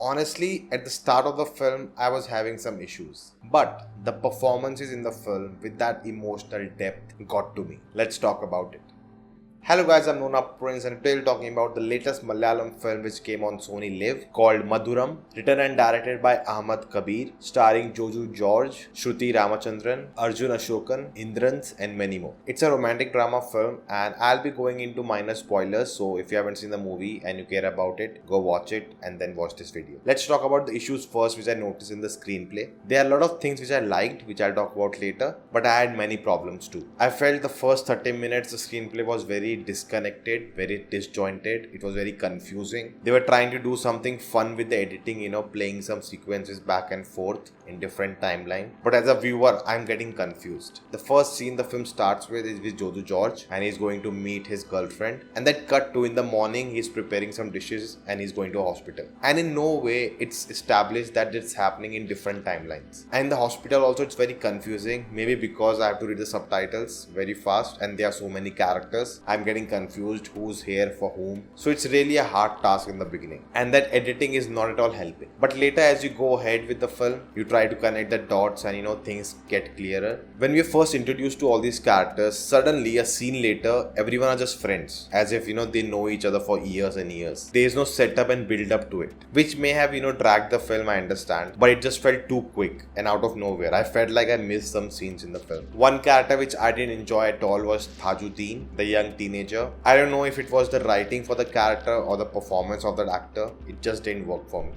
Honestly, at the start of the film, I was having some issues. But the performances in the film with that emotional depth got to me. Let's talk about it. Hello guys, I'm Nona Prince and today we're talking about the latest Malayalam film which came on SonyLIV called Madhuram, written and directed by Ahammed Khabeer, starring Joju George, Shruti Ramachandran, Arjun Ashokan, Indrans and many more. It's a romantic drama film and I'll be going into minor spoilers, so if you haven't seen the movie and you care about it, go watch it and then watch this video. Let's talk about the issues first which I noticed in the screenplay. There are a lot of things which I liked which I'll talk about later, but I had many problems too. I felt the first 30 minutes the screenplay was very disconnected, very disjointed. It was very confusing. They were trying to do something fun with the editing, playing some sequences back and forth in different timeline. But as a viewer, I'm getting confused. The first scene the film starts with is with Joju George and he's going to meet his girlfriend. And that cut to in the morning, he's preparing some dishes and he's going to a hospital. And in no way it's established that it's happening in different timelines. And in the hospital also it's very confusing. Maybe because I have to read the subtitles very fast and there are so many characters. I'm getting confused who's here for whom. So it's really a hard task in the beginning. And that editing is not at all helping. But later as you go ahead with the film, you try to connect the dots and things get clearer. When we are first introduced to all these characters, suddenly a scene later, everyone are just friends. As if they know each other for years and years. There is no setup and build up to it. Which may have dragged the film, I understand. But it just felt too quick and out of nowhere. I felt like I missed some scenes in the film. One character which I didn't enjoy at all was Tajuddin, the young teenager. I don't know if it was the writing for the character or the performance of that actor. It just didn't work for me.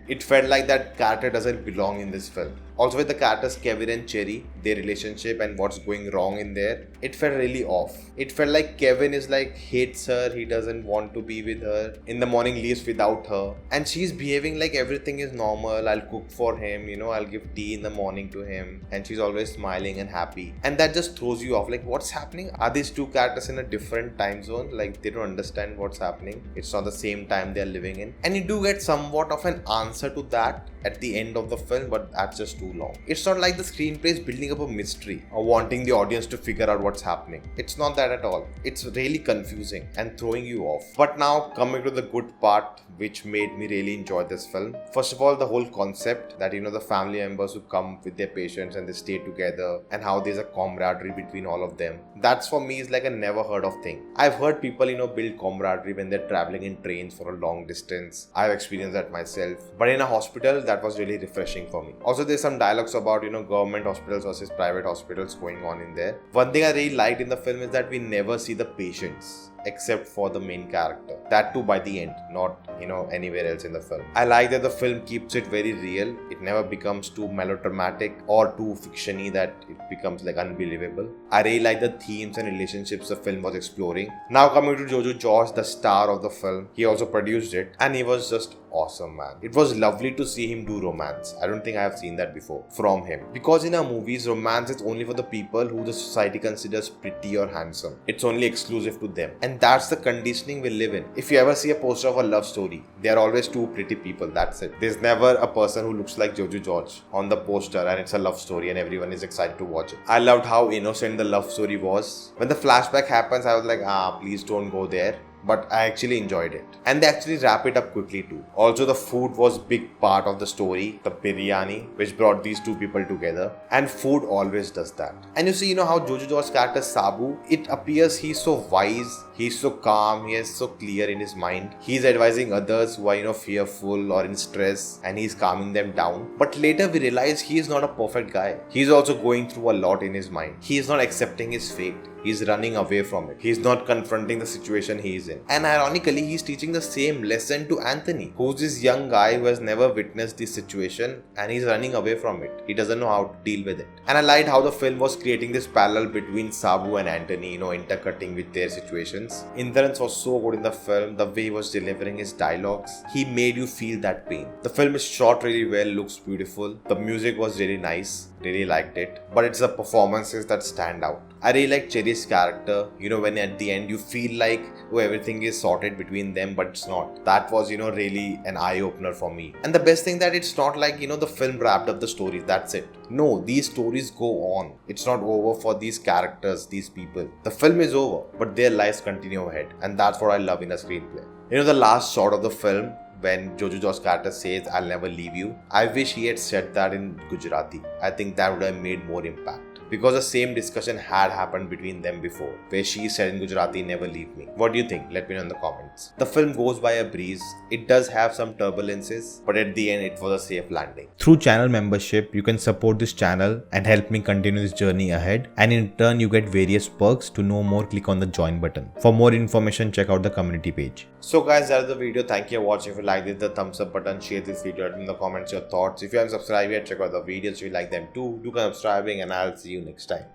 It felt like that character doesn't belong in this film. Also with the characters Kevin and Cherry, their relationship and what's going wrong in there, it felt really off. It felt like Kevin is hates her, he doesn't want to be with her. In the morning leaves without her. And she's behaving like everything is normal. I'll cook for him, I'll give tea in the morning to him. And she's always smiling and happy. And that just throws you off. What's happening? Are these two characters in a different time zone? They don't understand what's happening. It's not the same time they're living in. And you do get somewhat of an answer to that at the end of the film, but that's just too long. It's not like the screenplay is building up a mystery or wanting the audience to figure out what's happening. It's not that at all. It's really confusing and throwing you off. But now coming to the good part which made me really enjoy this film. First of all, the whole concept that the family members who come with their patients and they stay together and how there's a camaraderie between all of them. That's for me is like a never heard of thing. I've heard people build camaraderie when they're traveling in trains for a long distance. I've experienced that myself. But in a hospital, that was really refreshing for me. Also, there's some dialogues about government hospitals versus private hospitals going on in there. One thing I really liked in the film is that we never see the patients except for the main character. That too by the end, not anywhere else in the film. I like that the film keeps it very real. It never becomes too melodramatic or too fictiony that it becomes unbelievable. I really like the themes and relationships the film was exploring. Now coming to Joju George, the star of the film, he also produced it and he was just awesome, man. It was lovely to see him do romance. I don't think I have seen that before from him. Because in our movies, romance is only for the people who the society considers pretty or handsome. It's only exclusive to them. And that's the conditioning we live in. If you ever see a poster of a love story, they are always two pretty people. That's it. There's never a person who looks like Joju George on the poster and it's a love story and everyone is excited to watch it. I loved how innocent the love story was. When the flashback happens, I was like, please don't go there. But I actually enjoyed it. And they actually wrap it up quickly too. Also, the food was big part of the story. The biryani, which brought these two people together. And food always does that. And you see, how Joju George's character Sabu, it appears he's so wise, he's so calm, he is so clear in his mind. He's advising others who are, fearful or in stress and he's calming them down. But later we realize he is not a perfect guy. He's also going through a lot in his mind. He is not accepting his fate. He's running away from it. He's not confronting the situation he is in. And ironically, he's teaching the same lesson to Anthony, who's this young guy who has never witnessed this situation and he's running away from it. He doesn't know how to deal with it. And I liked how the film was creating this parallel between Sabu and Anthony, intercutting with their situations. Indrans was so good in the film, the way he was delivering his dialogues. He made you feel that pain. The film is shot really well, looks beautiful. The music was really nice. Really liked it. But it's the performances that stand out. I really like Cherry's character, when at the end you feel like everything is sorted between them, but it's not. That was, really an eye-opener for me. And the best thing that it's not like, the film wrapped up the stories, that's it. No, these stories go on. It's not over for these characters, these people. The film is over, but their lives continue ahead. And that's what I love in a screenplay. The last shot of the film, when Joju George's character says, "I'll never leave you." I wish he had said that in Gujarati. I think that would have made more impact. Because the same discussion had happened between them before, where she said in Gujarati, "Never leave me." What do you think? Let me know in the comments. The film goes by a breeze. It does have some turbulences, but at the end it was a safe landing. Through channel membership, you can support this channel and help me continue this journey ahead, and in turn you get various perks. To know more, click on the join button. For more information, check out the community page. So guys, that's the video. Thank you for watching. If you like this, the thumbs up button, share this video, let me know in the comments your thoughts. If you haven't subscribed yet, check out the videos if you like them too. Do consider subscribing, and I'll see you next time.